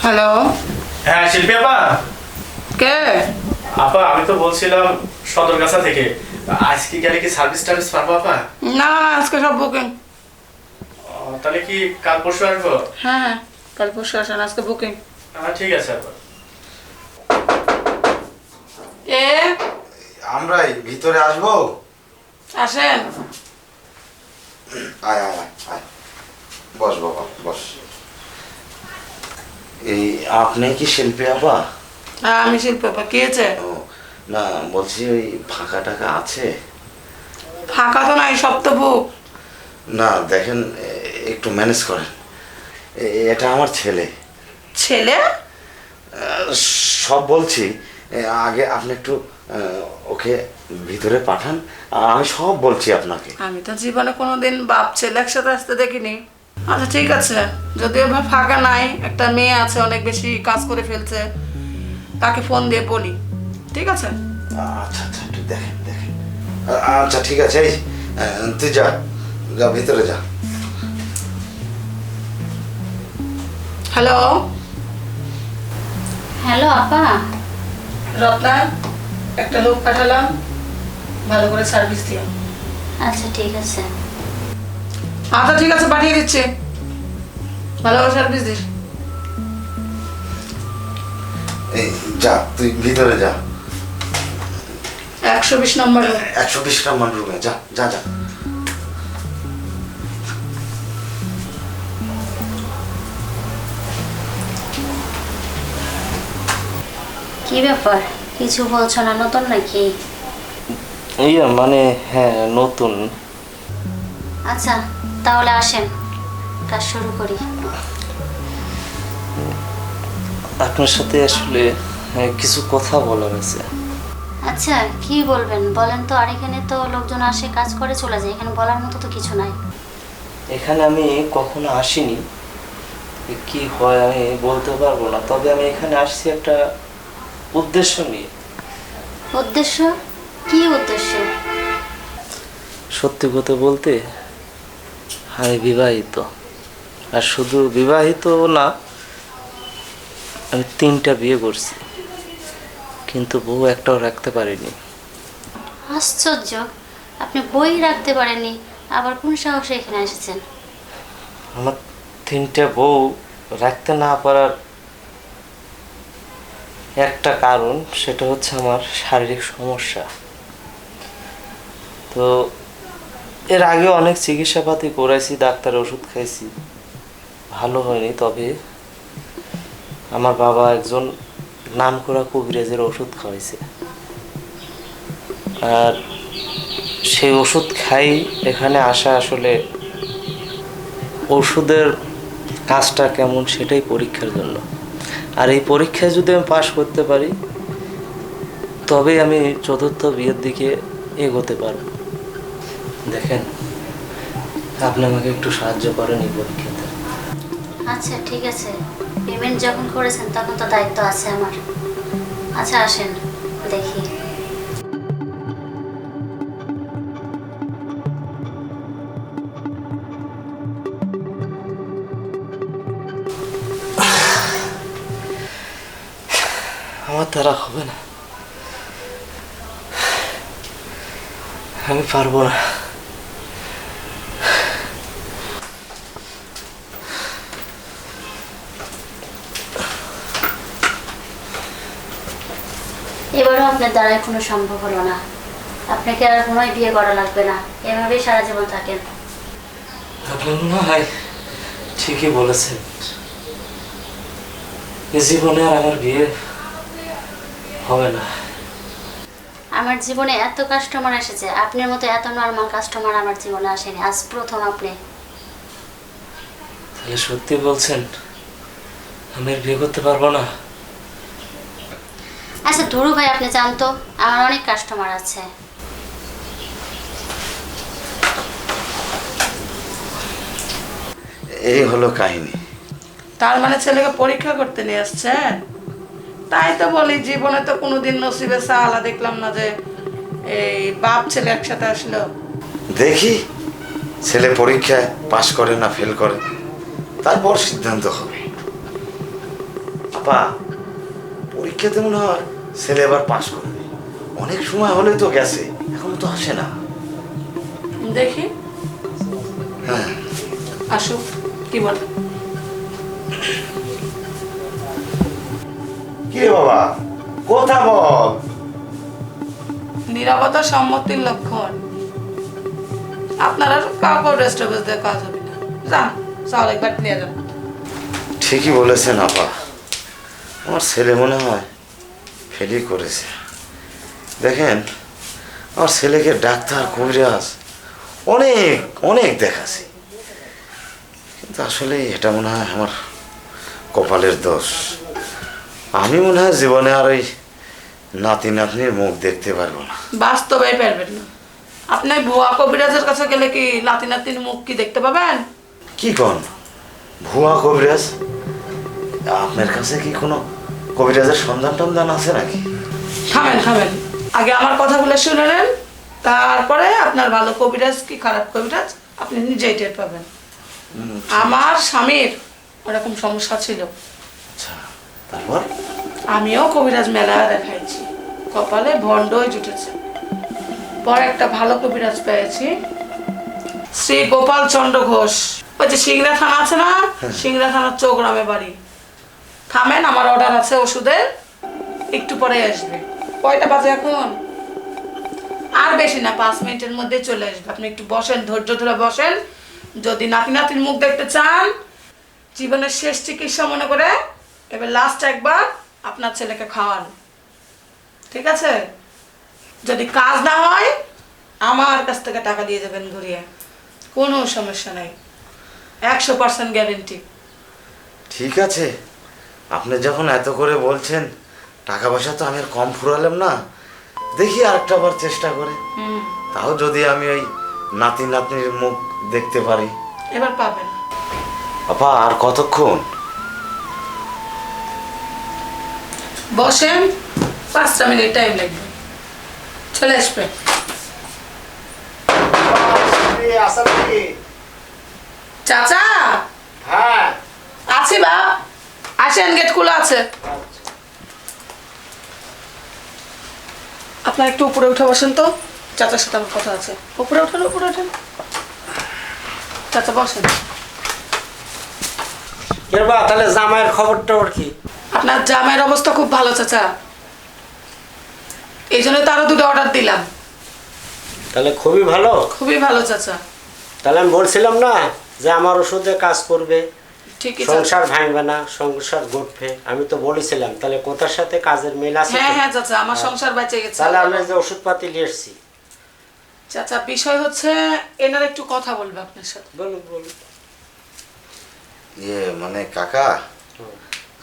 Hello. হ্যাঁ শিল্পী আপা। কে? আপা আমি তো বলছিলাম সদরগাছা থেকে, আজকে গেলে কি সার্ভিস টার্ভিস পাবো আপা? না, আজকে সব বুকিং। তাহলে কি কাল পরশু আসবো? হ্যাঁ হ্যাঁ, কাল পরশু আসেন, আজকে বুকিং। ঠিক আছে আপা। কে? আমরাই ভিতরে আসবো। আসেন। আয় আয় আয় আয়, বস বাবা বস। এই আপনি কি শিল্পী আপা? হ্যাঁ আমি শিল্পী আপা। কি হয়েছে? ও না, বলছি ওই ফাঁকা টাকা আছে? ফাঁকা তো নাই, সব তো বুক। না দেখেন, একটু ম্যানেজ করেন। এটা আমার ছেলে। ছেলে? সব বলছি, আগে আপনি একটু ওকে ভিতরে পাঠান, আমি সব বলছি আপনাকে। আমি তো জীবনে কোনোদিন বাপ ছেলে একসাথে আসতে দেখিনি। আচ্ছা ঠিক আছে, যদিও বা ফাঁকা নাই, একটা মেয়ে আছে অনেক বেশি কাজ করে ফেলছে, তাকে ফোন দিয়ে বলি। ঠিক আছে? আচ্ছা আচ্ছা, একটু দেখেন দেখেন। আচ্ছা ঠিক আছে, এই তুই যা যা ভিতরে যা। হ্যালো। হ্যালো আপা। রত্না, একটা লোক পাঠালাম, ভালো করে সার্ভিস দিও। আচ্ছা ঠিক আছে। আচ্ছা ঠিক আছে, পাঠিয়ে দিচ্ছি, ভালো করে সার্ভিস দিস। এই যা, তুই ভিতরে যা। 120 নম্বর। 120 নম্বর রুমে যা যা যা। কি ব্যাপার, কিছু বলছো না? নতুন নাকি? মানে হ্যাঁ নতুন। আচ্ছা তাহলে আসেন, কাজ শুরু করি। আপনার সাথে আসলে কিছু কথা বলার আছে। আচ্ছা কি বলবেন বলেন তো? আর এখানে তো লোকজন আসে, কাজ করে চলে যায়, এখানে বলার মতো তো কিছু নাই। এখানে আমি কখনো আসিনি, কি হয় আমি বলতে পারবো না, তবে আমি এখানে আসছি একটা উদ্দেশ্য নিয়ে। উদ্দেশ্য? কি উদ্দেশ্য? সত্যি কথা বলতে আমি বিবাহিত, আর শুধু বিবাহিত না, আমি 3টা বিয়ে করছি, কিন্তু বউ একটাও রাখতে পারিনি। আশ্চর্য, আপনি বই রাখতে পারেননি, আবার কোন সাহসে এখানে এসেছেন? আমার 3টে বউ রাখতে না পারার একটা কারণ, সেটা হচ্ছে আমার শারীরিক সমস্যা। তো এর আগে অনেক চিকিৎসাপাতি করাইছি, ডাক্তারের ওষুধ খাইছি, ভালো হয়নি। তবে আমার বাবা একজন নামকরা কবিরাজের ওষুধ খাওয়াইছে, আর সেই ওষুধ খাই এখানে আসা। আসলে ওষুধের কাজটা কেমন সেটাই পরীক্ষার জন্য, আর এই পরীক্ষায় যদি আমি পাশ করতে পারি তবেই আমি চতুর্থ বিয়ের দিকে এগোতে পারব। দেখেন, আপনি আমাকে একটু সাহায্য করেন এই পরীক্ষাতে। আচ্ছা ঠিক আছে, পেমেন্ট যখন করেছেন তখন তো দায়িত্ব আছে আমার। আচ্ছা আসেন দেখি। আমার দ্বারা হবে না, আমি পারবো না। এবারও আপনার দ্বারাই কোনো সম্ভব হলো না। আপনাকে আর কোনোই বিয়ে করা লাগবে না, এভাবেই সারা জীবন থাকেন। আপনি মনে হয় ঠিকই বলেছেন, এই জীবনে আর আমার বিয়ে হবে না। আমার জীবনে এত কাস্টমার এসেছে, আপনার মতো এত নর্মাল কাস্টমার আমার জীবনে আসেনি, আজ প্রথম আপনি। তাহলে সত্যি বলছেন আমি আর বিয়ে করতে পারবো না? আচ্ছা ধরু ভাই, আপনি জানতো আমার অনেক কাস্টমার আছে। এই হলো কাহিনী। তার মানে ছেলেকে পরীক্ষা করতে নিয়ে আসছেন? তাই তো বলি, জীবনে তো কোনোদিন নসিবে সালা দেখলাম না যে এই বাপ ছেলে একসাথে আসলো। দেখি ছেলে পরীক্ষায় পাশ করে না ফেল করে, তারপর সিদ্ধান্ত হবে। আপা, পরীক্ষাতে মনে হয় ছেলে এবার পাশ করবে। অনেক সময় হলে তো গেছে, এখনো তো আসে না। দেখি হ্যাঁ, আসুক, কি বলে। কি রে বাবা, কথা বল। নীরবতা সম্মতির লক্ষণ। আপনার আর কাপড় রেস্টুরেন্ট দিয়ে কাজ হবে না। যান, চাল একবার নিয়ে যান। ঠিকই বলেছেন আপা, আমার ছেলে মনে হয় ফেলই করেছে। দেখেন, আমার ছেলেকে ডাক্তার কবিরাজ অনেক অনেক দেখাছি, কিন্তু আসলে এটা মনে হয় আমার কপালের দোষ। আমি মনে হয় জীবনে আর ওই নাতি নাতনির মুখ দেখতে পারবো না। বাস্তবে পারবেন না। আপনি ভুয়া কবিরাজের কাছে গেলে কি নাতি নাতির মুখ কি দেখতে পাবেন? কি কন, ভুয়া কবিরাজ? আপনার কাছে কি কোনো কবিরাজের সন্ধান টন্ধান আছে নাকি? থামেন থামেন, আগে আমার কথাগুলো শুনে নেন, তারপরে আপনার ভালো কবিরাজ কি খারাপ কবিরাজ আপনি নিজেই টের পাবেন। আমার স্বামীর ওরকম সমস্যা ছিল, আচ্ছা, তারপর? আমিও কবিরাজ মেলা দেখাইছি, কপালে ভণ্ডই জুটেছে। পরে একটা ভালো কবিরাজ পেয়েছি, শ্রী গোপাল চন্দ্র ঘোষ। ওই যে সিংড়া থানা আছে না, সিংড়া থানার চৌগ্রামে বাড়ি। থামেন, আমার অর্ডার আছে ওষুধের, একটু পরে আসবে। কয়টা বাজে এখন? আর বেশি না, 5 মিনিটের মধ্যে চলে আসবে। আপনি একটু বসেন, ধৈর্য ধরে বসেন। যদি নাতি নাতির মুখ দেখতে চান, জীবনের শেষ চিকিৎসা মনে করে এবার লাস্ট একবার আপনার ছেলেকে খাওয়ান, ঠিক আছে? যদি কাজ না হয় আমার কাছ থেকে টাকা দিয়ে যাবেন ঘুরিয়ে, কোনো সমস্যা নাই, 100% গ্যারেন্টি। ঠিক আছে, আপনি যখন এত করে বলছেন, টাকা পয়সা তো আমি আর কম ফুরালাম না। দেখি আরেকটা বার চেষ্টা করে, তাও যদি আমি ওই নাতি নাতনির মুখ দেখতে পারি। এবার পাবেন। আপা, আর কতক্ষণ? বসেন, 5টা মিনিট টাইম লাগবে, চলে আসবে। চাচা হ্যাঁ, আছি বা, আসেন, গেট খোলা আছে। আপনার একটু উপরে উঠে বসেন তো, চাচার সাথে আমার কথা আছে। উপরে ওঠেন, উপরে ওঠেন, চাচা বসেন। এরবা তাহলে জামাইয়ের খবর টবর কি? আপনার জামাইয়ের অবস্থা খুব ভালো চাচা, এই জন্য তো আরো 2টা অর্ডার দিলাম। তাহলে খুবই ভালো। খুবই ভালো চাচা। তাহলে আমি বলছিলাম না যে আমার ওষুধে কাজ করবে, ঠিকই চাচা। সংসার ভাঙবে না, সংসার গড়বে। আমি তো বলেছিলাম, তাহলে কোথার সাথে কাজের মিল আছে? হ্যাঁ তো? হ্যাঁ চাচা, আমার সংসার বেঁচে গেছে। তাহলে আমি যে ওষুধপাতি নিয়ে এসছি। চাচা বিষয় হচ্ছে, এনার একটু কথা বলবে আপনার সাথে। বলুন বলুন। মানে কাকা,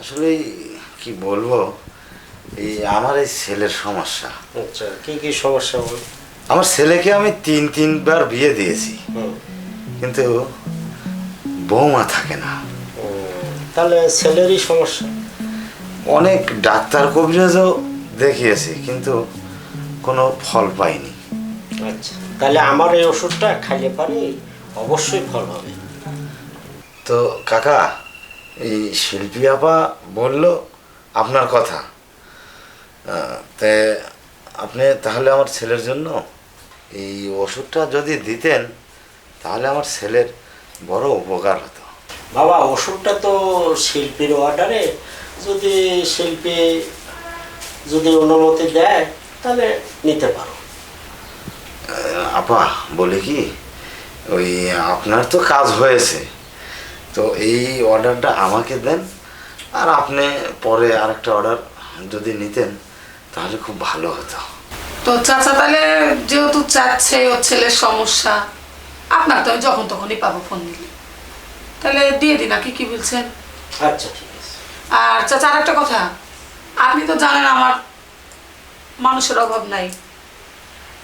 আসলে কি বলবো, এই আমার এই ছেলের সমস্যা। আচ্ছা, কি কি সমস্যা বল? আমার ছেলেকে আমি 3বার বিয়ে দিয়েছি, কিন্তু বৌমা থাকে না। তাহলে ছেলেরই সমস্যা। অনেক ডাক্তার কবিরাজও দেখিয়েছি, কিন্তু কোনো ফল পাইনি। আচ্ছা, তাহলে আমার এই ওষুধটা খাইলে পারি অবশ্যই ফল হবে। তো কাকা, এই শিল্পী আপা বলল আপনার কথা, তে আপনি তাহলে আমার ছেলের জন্য এই ওষুধটা যদি দিতেন, তাহলে আমার ছেলের বড় উপকার হতো। বাবা, ওষুধটা তো শিল্পীর অর্ডারে, যদি শিল্পী যদি অনুমতি দেয় তাহলে নিতে পারো। আপা বলে কি, ওই আপনার তো কাজ হয়েছে, তো এই অর্ডারটা আমাকে দেন, আর আপনি পরে আরেকটা অর্ডার যদি নিতেন তাহলে খুব ভালো হতো। তো চাচা তাহলে যেহেতু চাচ্ছে ওর ছেলের সমস্যা, আপনার তো আমি যখন তখনই পাবো ফোন দিলে, তাহলে দিয়ে দিন নাকি, কি বলছেন? আচ্ছা ঠিক আছে। আর চাচা আর একটা কথা, আপনি তো জানেন আমার মানুষের অভাব নাই,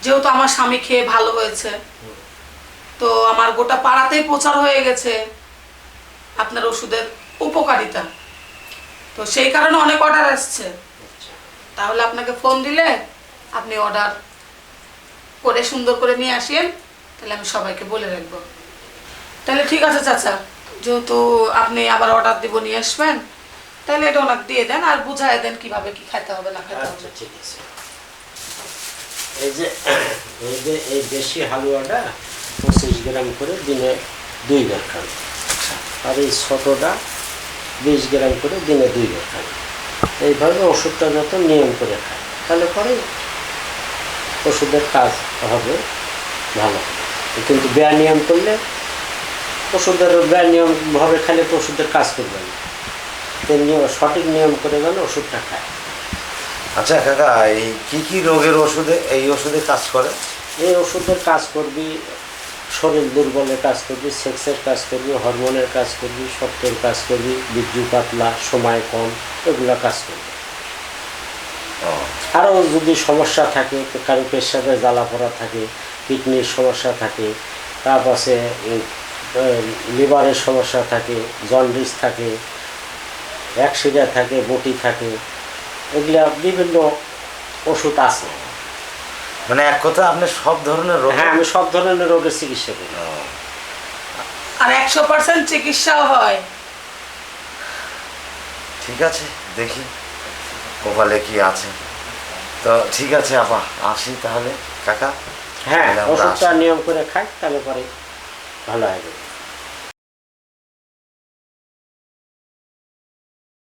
যেহেতু আমার স্বামী খেয়ে ভালো হয়েছে, তো আমার গোটা পাড়াতেই প্রচার হয়ে গেছে আপনার ওষুধের উপকারিতা, তো সেই কারণে অনেক অর্ডার আসছে। তাহলে আপনাকে ফোন দিলে আপনি অর্ডার করে সুন্দর করে নিয়ে আসেন, তাহলে আমি সবাইকে বলে রাখবো। তাহলে ঠিক আছে চাচা, যেহেতু আপনি আবার অর্ডার দিব নিয়ে আসবেন, তাহলে এটা ওনাকে দিয়ে দেন আর বুঝাই দেন কিভাবে কি খেতে হবে না খেতে আচ্ছা হবে। ঠিক আছে। এই দেশি হালুয়াটা 25 গ্রাম করে দিনে 2 বার খান, আর এই ছোটটা 20 গ্রাম করে দিনে 2 বার খান। এইভাবে ওষুধটা যত নিয়ম করে খায় তাহলে পরে ওষুধের কাজ হবে ভালো। কিন্তু ব্যায়াম করলে ওষুধের ব্যায়ামভাবে খেলে তো ওষুধের কাজ করবে না, তেমনি সঠিক নিয়ম করে যেন ওষুধটা খায়। আচ্ছা কাকা, এই কি রোগের ওষুধে এই ওষুধে কাজ করে? এই ওষুধের কাজ করবি, শরীর দুর্বলের কাজ করবি, সেক্সের কাজ করবি, হরমোনের কাজ করবি, শক্তের কাজ করবি, বীর্য পাতলা, সময় কম, এগুলা কাজ করবি। আরও যদি সমস্যা থাকে, কারো পেশাবে জ্বালা পড়া থাকে, কিডনির সমস্যা থাকে, তারপরে লিভারের সমস্যা থাকে, জন্ডিস থাকে, অ্যাক্সিডেন্ট থাকে, বটি থাকে, এগুলা বিভিন্ন ওষুধ আছে। মানে এক কথা আপনি সব ধরনের রোগ? হ্যাঁ, আমি সব ধরনের রোগের চিকিৎসা করি। আর 100% চিকিৎসাও হয়। ঠিক আছে, দেখি কপালে কি আছে। তো ঠিক আছে আপা, আসি তাহলে কাকা। হ্যাঁ, তাহলে আমরা ওষুধটা আসি। নিয়ম করে খাই, তাহলে পরে ভালো হবে।